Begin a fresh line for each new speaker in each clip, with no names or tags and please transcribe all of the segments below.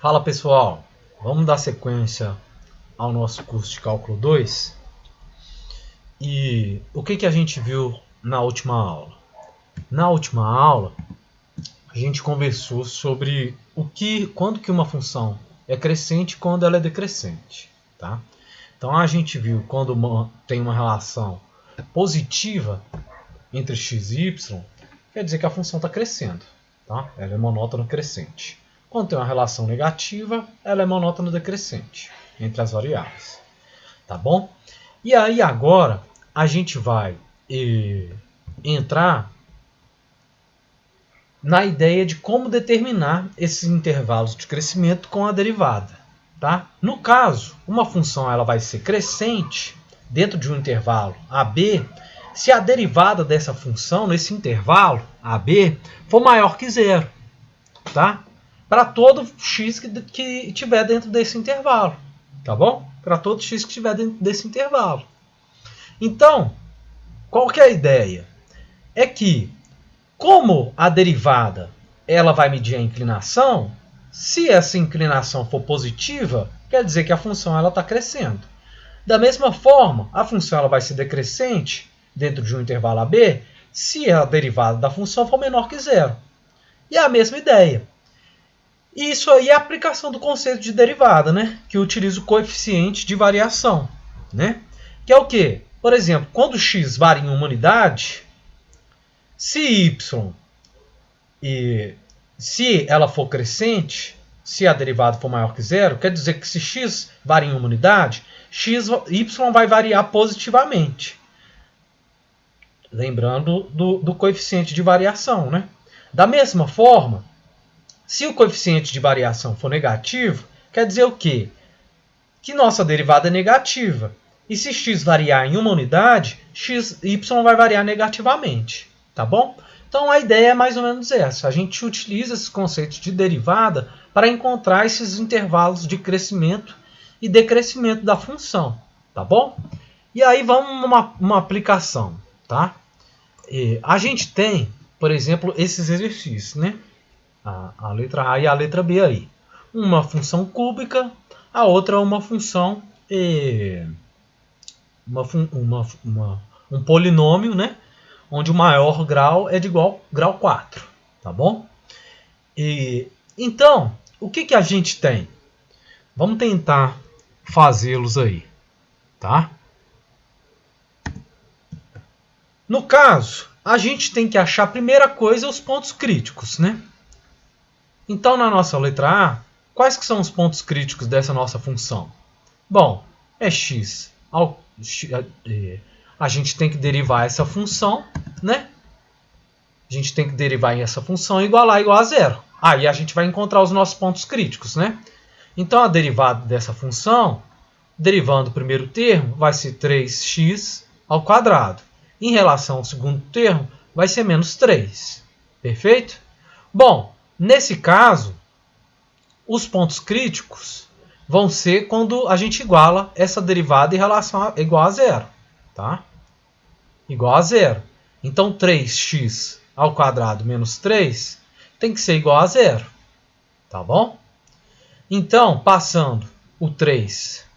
Fala pessoal, vamos dar sequência ao nosso curso de Cálculo 2 e o que a gente viu na última aula? Na última aula a gente conversou sobre quando que uma função é crescente e quando ela é decrescente, tá? Então a gente viu quando tem uma relação positiva entre x e y, quer dizer que a função está crescendo, tá? Ela é monótona crescente. Quando tem uma relação negativa, ela é monótona decrescente entre as variáveis. Tá bom? E aí agora a gente vai entrar na ideia de como determinar esses intervalos de crescimento com a derivada. Tá? No caso, uma função ela vai ser crescente dentro de um intervalo AB se a derivada dessa função nesse intervalo AB for maior que zero. Tá? Para todo x que estiver dentro desse intervalo. Tá bom? Para todo x que estiver dentro desse intervalo. Então, qual que é a ideia? É que, como a derivada ela vai medir a inclinação, se essa inclinação for positiva, quer dizer que a função está crescendo. Da mesma forma, a função ela vai ser decrescente dentro de um intervalo AB se a derivada da função for menor que zero. E é a mesma ideia. E isso aí é a aplicação do conceito de derivada, né? Que utiliza o coeficiente de variação, né? Que é o quê? Por exemplo, quando x varia em uma unidade, se ela for crescente, se a derivada for maior que zero, quer dizer que se x varia em uma unidade, y vai variar positivamente. Lembrando do coeficiente de variação, né? Da mesma forma, se o coeficiente de variação for negativo, quer dizer o quê? Que nossa derivada é negativa. E se x variar em uma unidade, y vai variar negativamente. Tá bom? Então a ideia é mais ou menos essa. A gente utiliza esses conceitos de derivada para encontrar esses intervalos de crescimento e decrescimento da função. Tá bom? E aí vamos uma aplicação. Tá? A gente tem, por exemplo, esses exercícios, né? A letra A e a letra B aí. Uma função cúbica, a outra uma função, um polinômio, né? Onde o maior grau é de igual grau 4. Tá bom? Então, o que a gente tem? Vamos tentar fazê-los aí. Tá? No caso, a gente tem que achar a primeira coisa os pontos críticos, né? Então, na nossa letra A, quais que são os pontos críticos dessa nossa função? Bom, é x. A gente tem que derivar essa função, né? A gente tem que derivar essa função igual a zero. Aí a gente vai encontrar os nossos pontos críticos, né? Então, a derivada dessa função, derivando o primeiro termo, vai ser 3x ao quadrado. Em relação ao segundo termo, vai ser menos 3. Perfeito? Bom, nesse caso, os pontos críticos vão ser quando a gente iguala essa derivada em relação igual a zero. Tá? Igual a zero. Então, 3x ao quadrado menos 3 tem que ser igual a zero. Tá bom? Então, passando o 3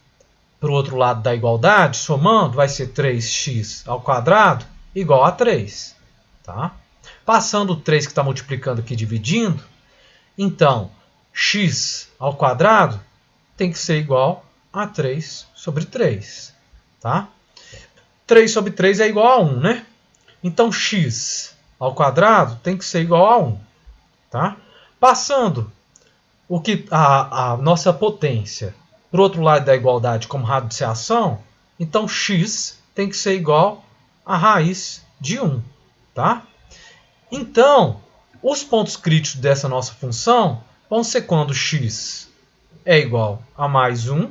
para o outro lado da igualdade, somando, vai ser 3x ao quadrado igual a 3. Tá? Passando o 3 que está multiplicando aqui dividindo, então, x ao quadrado tem que ser igual a 3 sobre 3. Tá? 3 sobre 3 é igual a 1, né? Então, x ao quadrado tem que ser igual a 1. Tá? Passando a nossa potência para o outro lado da igualdade como radiciação, então x tem que ser igual a raiz de 1. Tá? Então, os pontos críticos dessa nossa função vão ser quando x é igual a mais 1,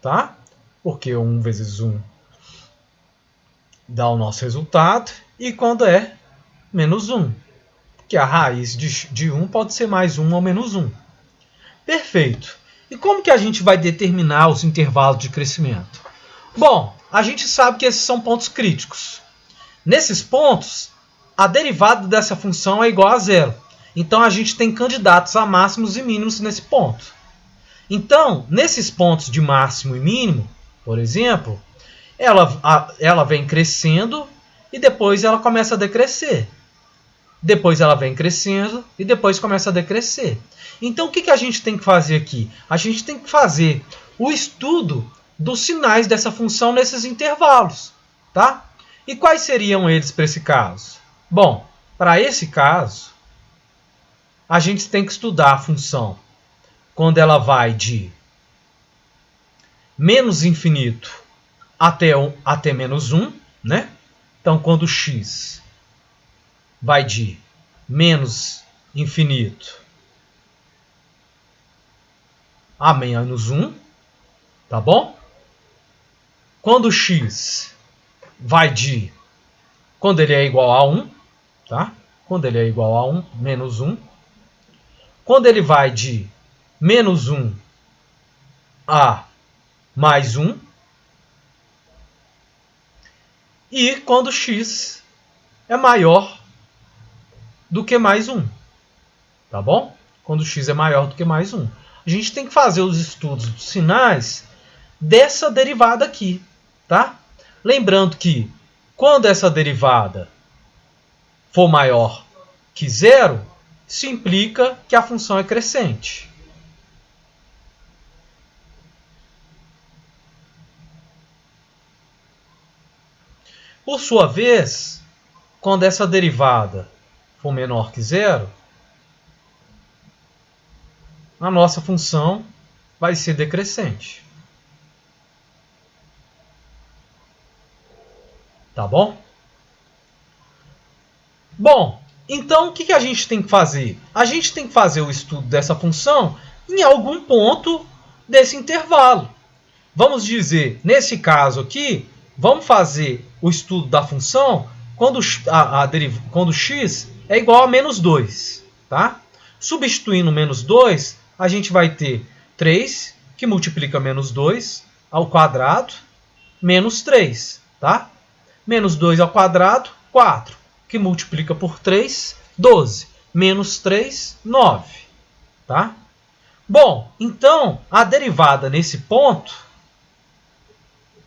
tá? Porque 1 vezes 1 dá o nosso resultado, e quando é menos 1, porque a raiz de 1 pode ser mais 1 ou menos 1. Perfeito. E como que a gente vai determinar os intervalos de crescimento? Bom, a gente sabe que esses são pontos críticos. Nesses pontos, a derivada dessa função é igual a zero. Então, a gente tem candidatos a máximos e mínimos nesse ponto. Então, nesses pontos de máximo e mínimo, por exemplo, ela vem crescendo e depois ela começa a decrescer. Depois ela vem crescendo e depois começa a decrescer. Então, o que a gente tem que fazer aqui? A gente tem que fazer o estudo dos sinais dessa função nesses intervalos. Tá? E quais seriam eles para esse caso? Bom, para esse caso, a gente tem que estudar a função quando ela vai de menos infinito até menos 1, né? Então, quando x vai de menos infinito a menos 1, tá bom? Quando x vai de, quando ele é igual a 1, tá? Quando ele é igual a 1, menos 1. Quando ele vai de menos 1 a mais 1. E quando x é maior do que mais 1. Tá bom? Quando x é maior do que mais 1. A gente tem que fazer os estudos dos sinais dessa derivada aqui. Tá? Lembrando que quando essa derivada for maior que 0, isso implica que a função é crescente. Por sua vez, quando essa derivada for menor que 0, a nossa função vai ser decrescente. Tá bom? Bom, então o que a gente tem que fazer? A gente tem que fazer o estudo dessa função em algum ponto desse intervalo. Vamos dizer, nesse caso aqui, vamos fazer o estudo da função quando x é igual a menos 2. Tá? Substituindo menos 2, a gente vai ter 3, que multiplica menos 2 ao quadrado, menos 3. Tá? Menos 2 ao quadrado, 4, que multiplica por 3, 12. Menos 3, 9. Tá? Bom, então, a derivada nesse ponto,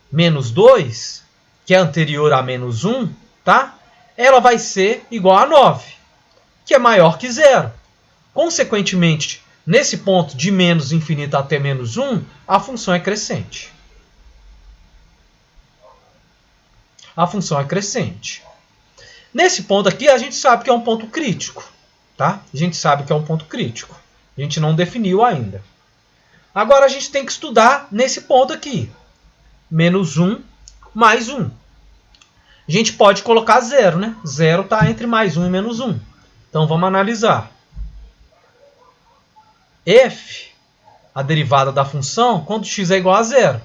menos 2, que é anterior a menos 1, tá? Ela vai ser igual a 9, que é maior que 0. Consequentemente, nesse ponto de menos infinito até menos 1, a função é crescente. A função é crescente. Nesse ponto aqui, a gente sabe que é um ponto crítico. Tá? A gente sabe que é um ponto crítico. A gente não definiu ainda. Agora, a gente tem que estudar nesse ponto aqui. Menos 1 mais 1. A gente pode colocar 0, né? 0 está entre mais 1 e menos 1. Então, vamos analisar. F, a derivada da função, quando x é igual a 0,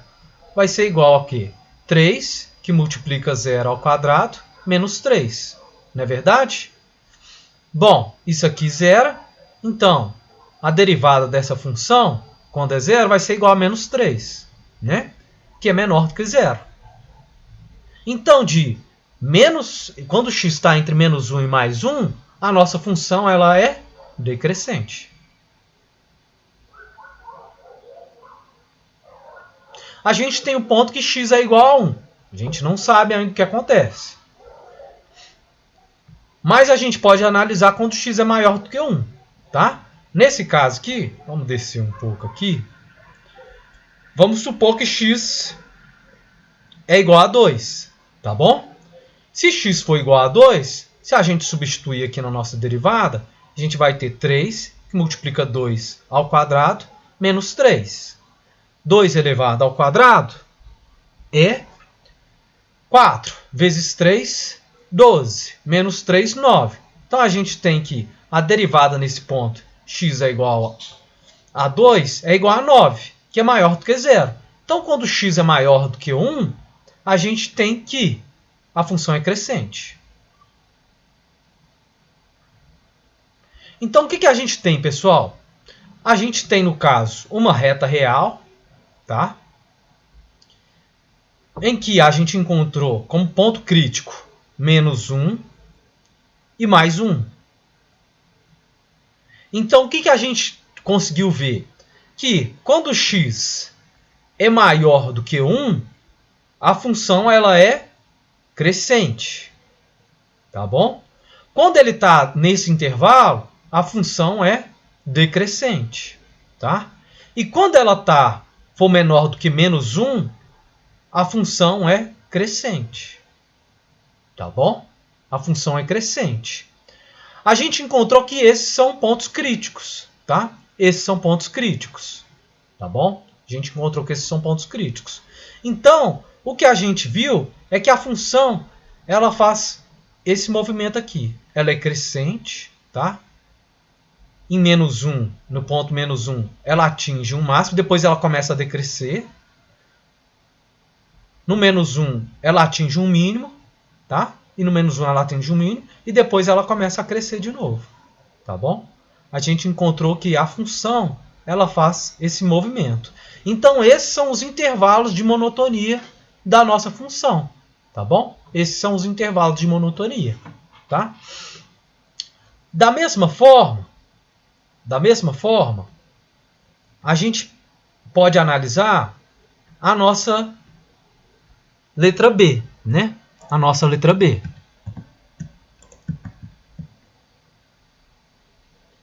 vai ser igual a quê? 3, que multiplica 0 ao quadrado, menos 3. Não é verdade? Bom, isso aqui zera. Então, a derivada dessa função, quando é 0, vai ser igual a menos 3, né? Que é menor do que 0. Então, quando x está entre menos 1 e mais 1, a nossa função ela é decrescente. A gente tem o ponto que x é igual a 1. A gente não sabe ainda o que acontece. Mas a gente pode analisar quando x é maior do que 1. Tá? Nesse caso aqui, vamos descer um pouco aqui. Vamos supor que x é igual a 2. Tá bom? Se x for igual a 2, se a gente substituir aqui na nossa derivada, a gente vai ter 3, que multiplica 2 ao quadrado, menos 3. 2 elevado ao quadrado é 4 vezes 3, 12. Menos 3, 9. Então, a gente tem que a derivada nesse ponto, x é igual a 2, é igual a 9, que é maior do que 0. Então, quando x é maior do que 1, a gente tem que a função é crescente. Então, o que a gente tem, pessoal? A gente tem, no caso, uma reta real, tá? Em que a gente encontrou como ponto crítico menos 1 e mais 1. Então, o que a gente conseguiu ver? que quando x é maior do que 1, a função ela é crescente. Tá bom? Quando ele está nesse intervalo, a função é decrescente. Tá? E quando ela for menor do que menos 1, a função é crescente. Tá bom? A função é crescente. A gente encontrou que esses são pontos críticos. Tá? Esses são pontos críticos. Tá bom? A gente encontrou que esses são pontos críticos. Então, o que a gente viu é que a função ela faz esse movimento aqui. Ela é crescente, tá? Em menos 1, no ponto menos 1, ela atinge um máximo, depois ela começa a decrescer. No menos 1, ela atinge um mínimo, tá? E no menos 1 ela atinge um mínimo, e depois ela começa a crescer de novo, tá bom? A gente encontrou que a função ela faz esse movimento. Então, esses são os intervalos de monotonia da nossa função, tá bom? Esses são os intervalos de monotonia, tá? Da mesma forma, a gente pode analisar a nossa letra B, né? A nossa letra B.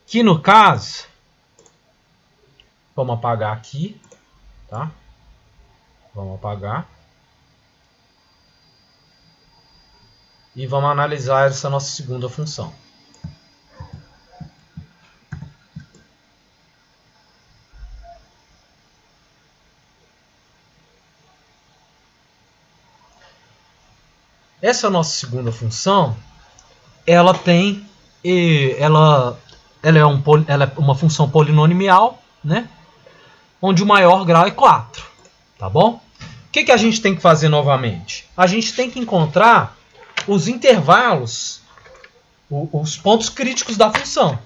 Que no caso, vamos apagar aqui, tá? Vamos apagar. E vamos analisar essa nossa segunda função. Essa nossa segunda função, ela é uma função polinomial, né? Onde o maior grau é 4, tá bom? O que a gente tem que fazer novamente? A gente tem que encontrar os intervalos, os pontos críticos da função,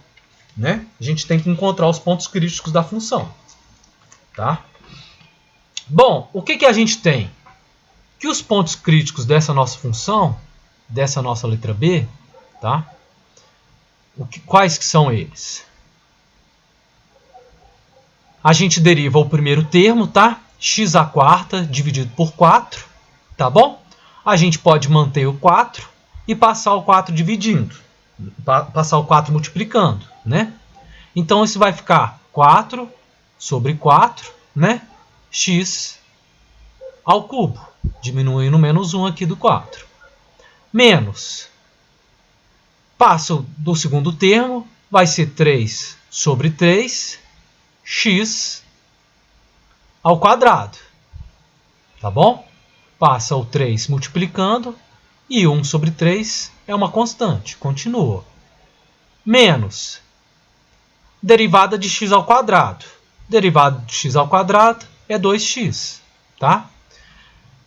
né? A gente tem que encontrar os pontos críticos da função, tá? Bom, o que a gente tem? Que os pontos críticos dessa nossa função, dessa nossa letra B, tá? Quais que são eles? A gente deriva o primeiro termo, tá? X à quarta dividido por 4, tá bom? A gente pode manter o 4 e passar o 4 dividindo, passar o 4 multiplicando, né? Então, isso vai ficar 4 sobre 4, né? X ao cubo, diminuindo o menos 1 aqui do 4. Menos, passo do segundo termo, vai ser 3 sobre 3, x ao quadrado, tá bom? Passa o 3 multiplicando, e 1 sobre 3 é uma constante, continua. Menos, derivada de x ao quadrado. Derivada de x ao quadrado é 2x, tá?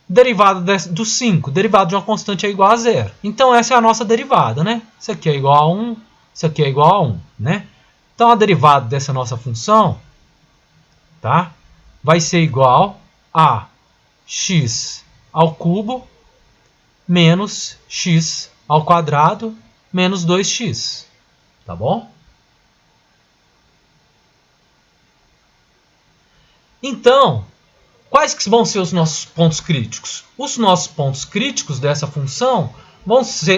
Derivada do 5, derivada de uma constante é igual a 0. Então, essa é a nossa derivada, né? Isso aqui é igual a 1, isso aqui é igual a 1, né? Então, a derivada dessa nossa função, tá? Vai ser igual a x ao cubo menos x ao quadrado menos 2x, tá bom? Então, quais que vão ser os nossos pontos críticos? Os nossos pontos críticos dessa função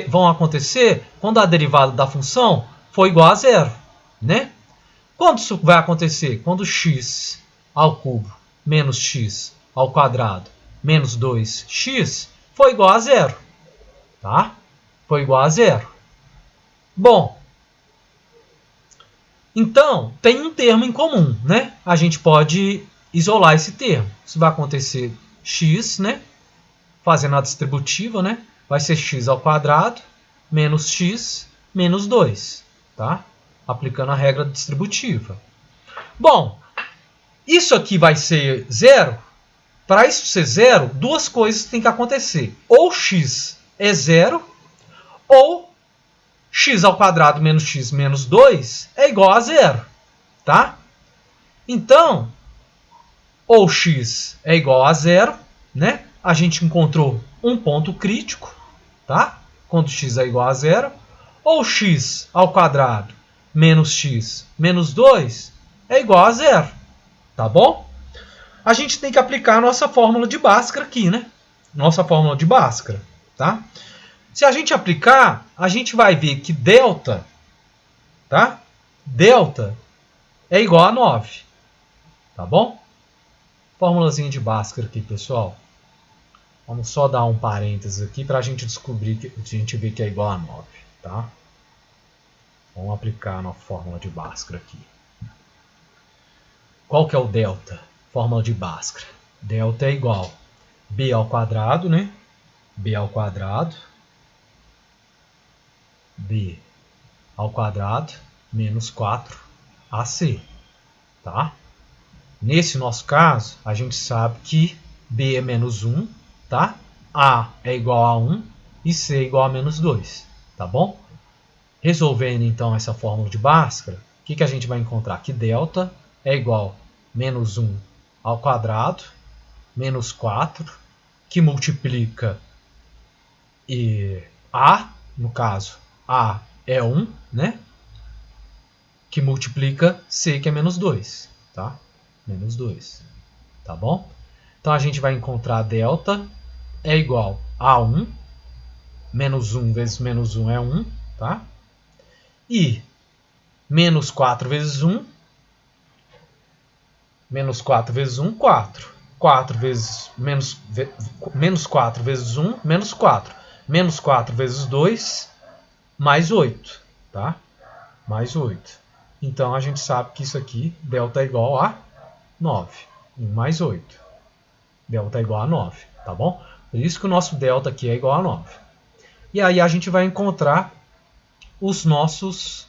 vão acontecer quando a derivada da função for igual a 0, né? Quando isso vai acontecer? Quando x ao cubo menos x ao quadrado menos 2x for igual a 0, tá? For igual a 0. Bom, então tem um termo em comum, né? A gente pode isolar esse termo. Isso vai acontecer x, né? Fazendo a distributiva, né? Vai ser x ao quadrado menos x menos 2, tá? Aplicando a regra distributiva. Bom, isso aqui vai ser 0. Para isso ser 0, duas coisas têm que acontecer. Ou x é 0, ou x ao quadrado menos x menos 2 é igual a 0, tá? Então, ou x é igual a 0, né? A gente encontrou um ponto crítico, tá? Quando x é igual a 0. Ou x ao quadrado menos x menos 2 é igual a 0, Tá bom? A gente tem que aplicar a nossa fórmula de Bhaskara aqui, né? Nossa fórmula de Bhaskara, tá? Se a gente aplicar, a gente vai ver que delta, tá? Delta é igual a 9, tá bom? Fórmulazinha de Bhaskara aqui, pessoal. Vamos só dar um parênteses aqui para a gente descobrir, a gente ver que é igual a 9, tá? Vamos aplicar na fórmula de Bhaskara aqui. Qual que é o delta? Fórmula de Bhaskara. Delta é igual a b ao quadrado, né? B ao quadrado. B ao quadrado menos 4ac, tá? Nesse nosso caso, a gente sabe que b é menos 1, tá? A é igual a 1 e c é igual a menos 2, tá bom? Resolvendo então essa fórmula de Bhaskara, o que a gente vai encontrar? Que delta é igual a menos 1 ao quadrado menos 4, que multiplica a, no caso, a é 1, né? Que multiplica c, que é menos 2, tá? Menos 2, tá bom? Então a gente vai encontrar delta é igual a 1, menos 1 vezes menos 1 é 1, tá? E menos 4 vezes 1, menos 4 vezes 1, 4. 4 vezes menos 4 vezes 1, menos 4. Menos 4 vezes 2, mais 8, tá? Mais 8. Então a gente sabe que isso aqui, delta é igual a 9. 1 mais 8. Delta é igual a 9, tá bom? Por isso que o nosso delta aqui é igual a 9. E aí a gente vai encontrar os nossos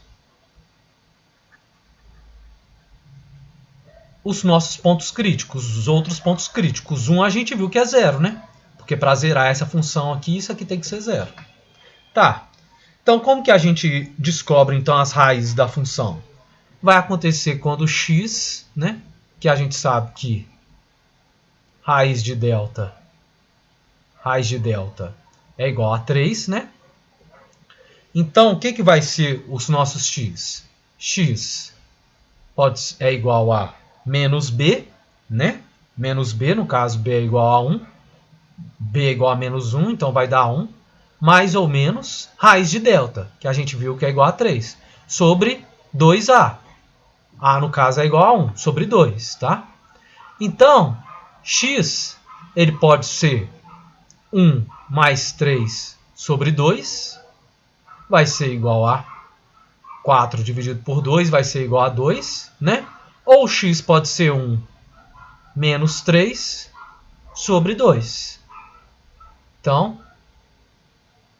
pontos críticos, os outros pontos críticos. 1 a gente viu que é 0, né? Porque para zerar essa função aqui, isso aqui tem que ser 0. Tá. Então, como que a gente descobre então as raízes da função? Vai acontecer quando x, né? Que a gente sabe que raiz de delta é igual a 3, né? Então, o que vai ser os nossos x? X é igual a menos b, né? Menos b, no caso, b é igual a 1. B é igual a menos 1, então vai dar 1. Mais ou menos raiz de delta, que a gente viu que é igual a 3, sobre 2a. A, no caso, é igual a 1, sobre 2, tá? Então, x, ele pode ser 1 mais 3 sobre 2, vai ser igual a 4 dividido por 2, vai ser igual a 2, né? Ou x pode ser 1 menos 3 sobre 2. Então,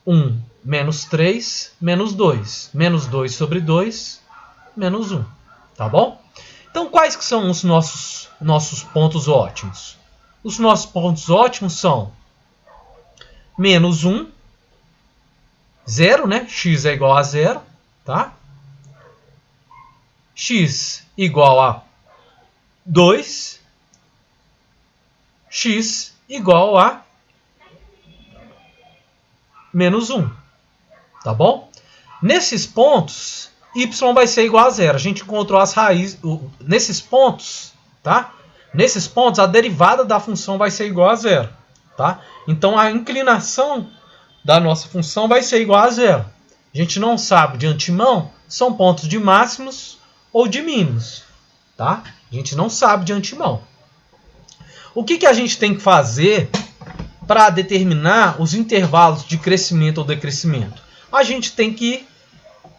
1 menos 3 menos 2. Menos 2 sobre 2, menos 1. Tá bom? Então, quais que são os nossos pontos ótimos? Os nossos pontos ótimos são menos 1, 0, né? X é igual a 0, tá? X igual a 2, x igual a menos 1, tá bom? Nesses pontos, y vai ser igual a 0. A gente encontrou as raízes, nesses pontos, tá? Nesses pontos, a derivada da função vai ser igual a 0, tá? Então, a inclinação da nossa função vai ser igual a 0. A gente não sabe de antemão, são pontos de máximos ou de mínimos, tá? A gente não sabe de antemão. O que a gente tem que fazer para determinar os intervalos de crescimento ou decrescimento? A gente tem que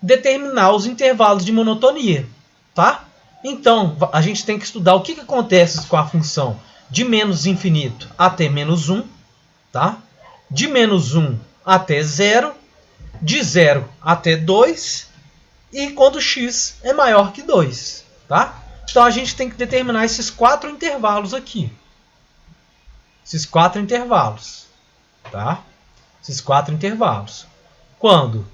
determinar os intervalos de monotonia, tá? Então, a gente tem que estudar o que acontece com a função de menos infinito até menos 1, tá? De menos 1 até 0, de 0 até 2, e quando x é maior que 2, tá? Então, a gente tem que determinar esses 4 intervalos aqui. Esses 4 intervalos, tá? Esses 4 intervalos. Quando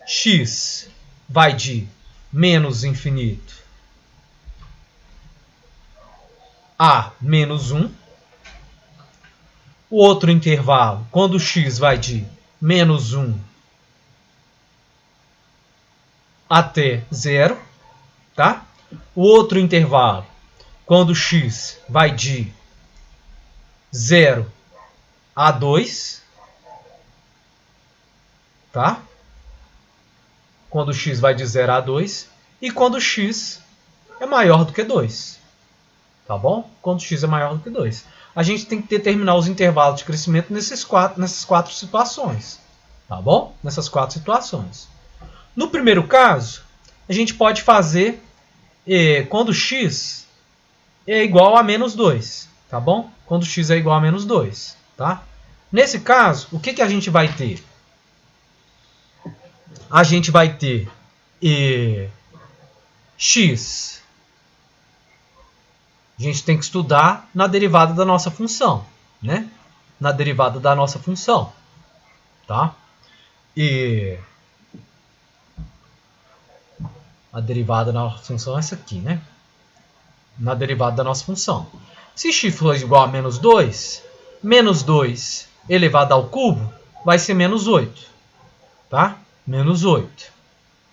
x vai de menos infinito a menos 1. O outro intervalo, quando x vai de menos 1 até 0. Tá? O outro intervalo, quando x vai de 0 a 2, tá? Quando x vai de 0 a 2 e quando x é maior do que 2, tá bom? Quando x é maior do que 2. A gente tem que determinar os intervalos de crescimento nessas quatro situações, tá bom? Nessas 4 situações. No primeiro caso, a gente pode fazer quando x é igual a menos 2, tá bom? Quando x é igual a menos 2, tá? Nesse caso, o que a gente vai ter? A gente vai ter x. A gente tem que estudar na derivada da nossa função, né? Na derivada da nossa função, tá? E a derivada da nossa função é essa aqui, né? Na derivada da nossa função. Se x for igual a menos 2 elevado ao cubo vai ser menos 8, tá? Menos 8.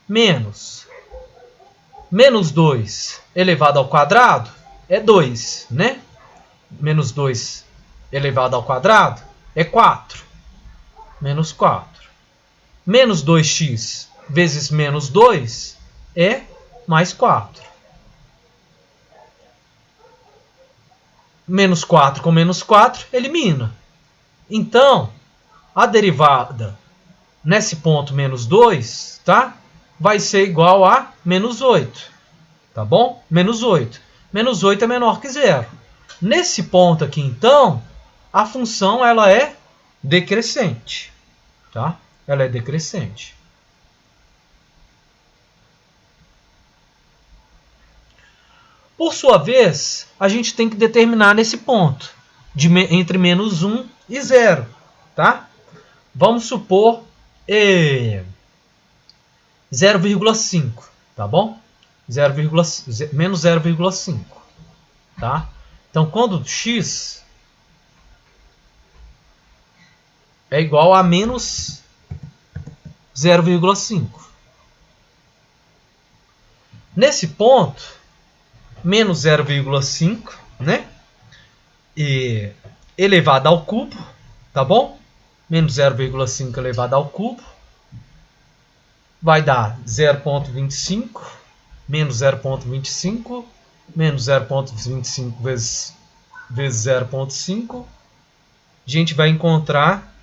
Menos 2 elevado ao quadrado é 2, né? Menos 2 elevado ao quadrado é 4. Menos 4. Menos 2x vezes menos 2 é mais 4. Menos 4 com menos 4 elimina. Então, a derivada nesse ponto menos 2, tá? Vai ser igual a menos 8. Tá bom? Menos 8. Menos 8 é menor que 0. Nesse ponto aqui, então, a função ela é decrescente. Tá? Ela é decrescente. Por sua vez, a gente tem que determinar nesse ponto, entre menos 1 e 0. Tá? Vamos supor 0,5. Tá bom? Menos 0,5. Tá? Então, quando x é igual a menos 0,5. Nesse ponto, menos 0,5, né? E elevado ao cubo, tá bom? Menos 0,5 elevado ao cubo vai dar 0,25, menos 0,25, menos 0,25 vezes 0,5. A gente vai encontrar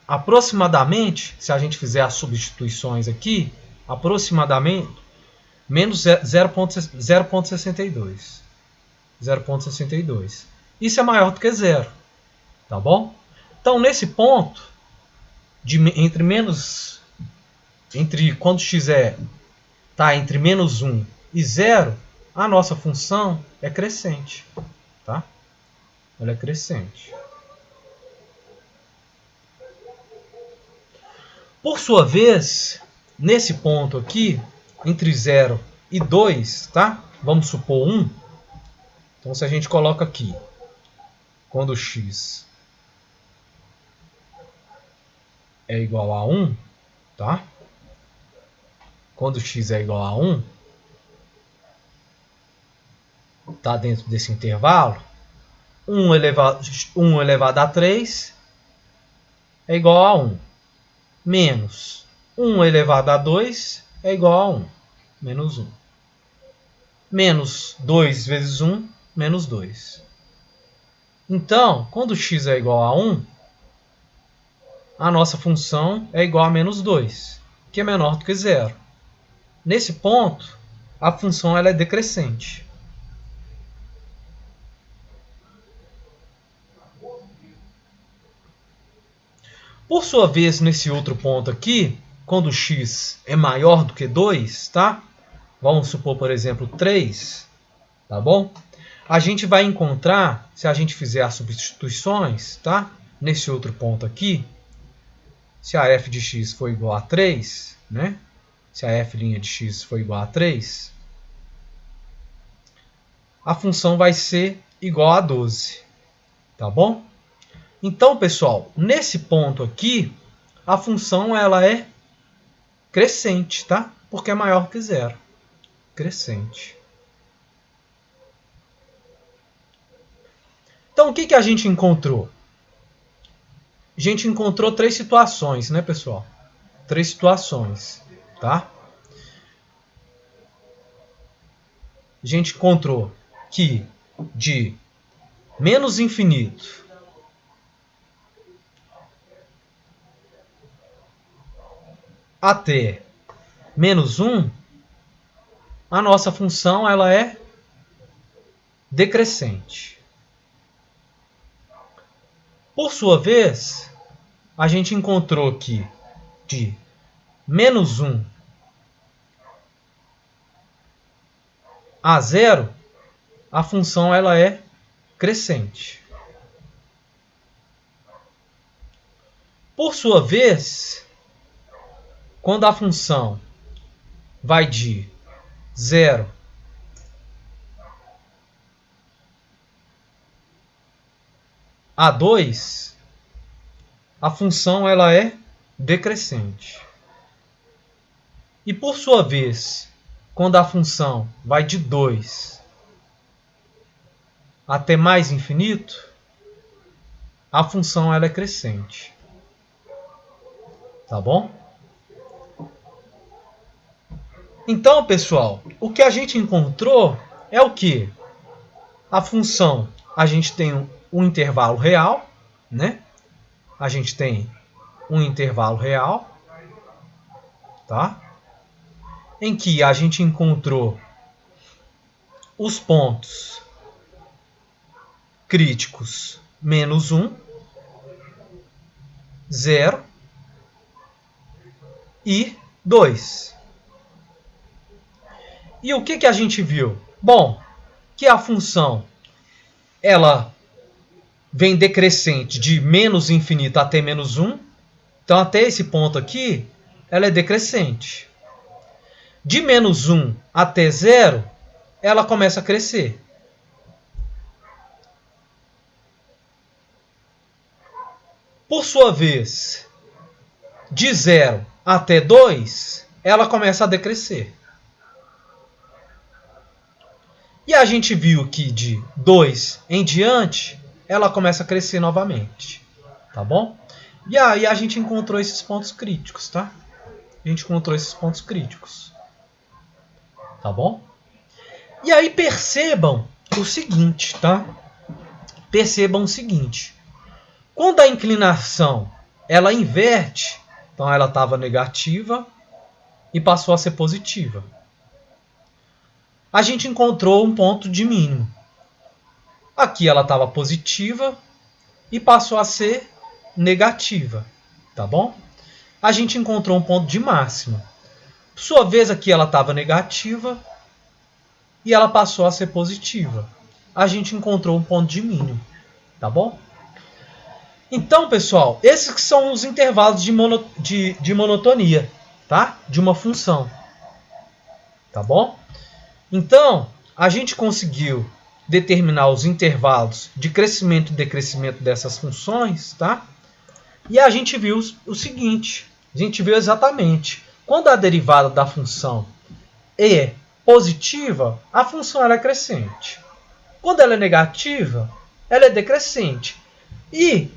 aproximadamente, se a gente fizer as substituições aqui, aproximadamente menos 0,62. 0,62. Isso é maior do que 0, tá bom? Então, nesse ponto, entre quando x está entre menos 1 e 0, a nossa função é crescente, tá? Ela é crescente. Por sua vez, nesse ponto aqui, entre 0 e 2, tá? Vamos supor 1. Então, se a gente coloca aqui, quando x é igual a 1, tá? Quando x é igual a 1, tá dentro desse intervalo, 1 elevado a 3 é igual a 1. Menos 1 elevado a 2 é igual a 1. Menos 1. Menos 2 vezes 1, menos 2. Então, quando x é igual a 1, a nossa função é igual a menos 2, que é menor do que 0. Nesse ponto, a função ela é decrescente. Por sua vez, nesse outro ponto aqui, quando x é maior do que 2, tá? Vamos supor, por exemplo, 3, tá bom? A gente vai encontrar, se a gente fizer as substituições, tá? Nesse outro ponto aqui, se a f de x for igual a 3, né? Se a f' de x for igual a 3, a função vai ser igual a 12, tá bom? Então, pessoal, nesse ponto aqui, a função ela é crescente, tá? Porque é maior que 0. Crescente. Então, o que a gente encontrou? A gente encontrou 3 situações, né, pessoal? 3 situações, tá? A gente encontrou que de menos infinito até menos 1, a nossa função ela é decrescente. Por sua vez, a gente encontrou que de menos 1 a 0, a função ela é crescente. Por sua vez, quando a função vai de 0 a 2, a função ela é decrescente. E por sua vez, quando a função vai de 2 até mais infinito, a função ela é crescente. Tá bom? Então, pessoal, o que a gente encontrou é o que? A função, a gente tem um intervalo real, né? A gente tem um intervalo real, tá? Em que a gente encontrou os pontos críticos menos 1, 0 e 2. E o que a gente viu? Bom, que a função ela vem decrescente de menos infinito até menos 1. Então, até esse ponto aqui, ela é decrescente. De menos 1 até 0, ela começa a crescer. Por sua vez, de 0 até 2, ela começa a decrescer. E a gente viu que de 2 em diante, ela começa a crescer novamente. Tá bom? E aí a gente encontrou esses pontos críticos, tá? A gente encontrou esses pontos críticos. Tá bom? E aí percebam o seguinte, tá? Percebam o seguinte. Quando a inclinação ela inverte, então ela estava negativa e passou a ser positiva. A gente encontrou um ponto de mínimo. Aqui ela estava positiva e passou a ser negativa, tá bom? A gente encontrou um ponto de máxima. Por sua vez, aqui ela estava negativa e ela passou a ser positiva. A gente encontrou um ponto de mínimo, tá bom? Então, pessoal, esses que são os intervalos de monotonia, tá? De uma função, tá bom? Então, a gente conseguiu determinar os intervalos de crescimento e decrescimento dessas funções, tá? E a gente viu o seguinte, a gente viu exatamente, quando a derivada da função é positiva, a função ela é crescente. Quando ela é negativa, ela é decrescente. E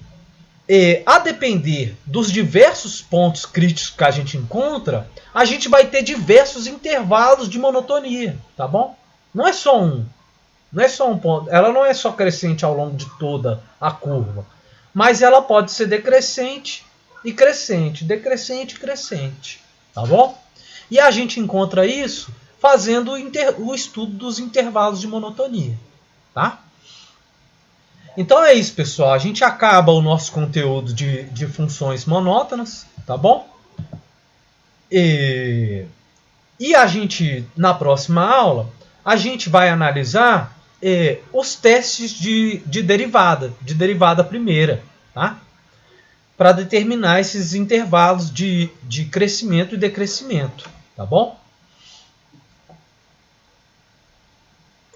a depender dos diversos pontos críticos que a gente encontra, a gente vai ter diversos intervalos de monotonia, tá bom? Não é só um. Não é só um ponto. Ela não é só crescente ao longo de toda a curva. Mas ela pode ser decrescente e crescente. Decrescente e crescente. Tá bom? E a gente encontra isso fazendo o estudo dos intervalos de monotonia. Tá? Então é isso, pessoal. A gente acaba o nosso conteúdo de funções monótonas. Tá bom? E a gente, na próxima aula, a gente vai analisar os testes de derivada primeira, tá? Para determinar esses intervalos de crescimento e decrescimento, tá bom?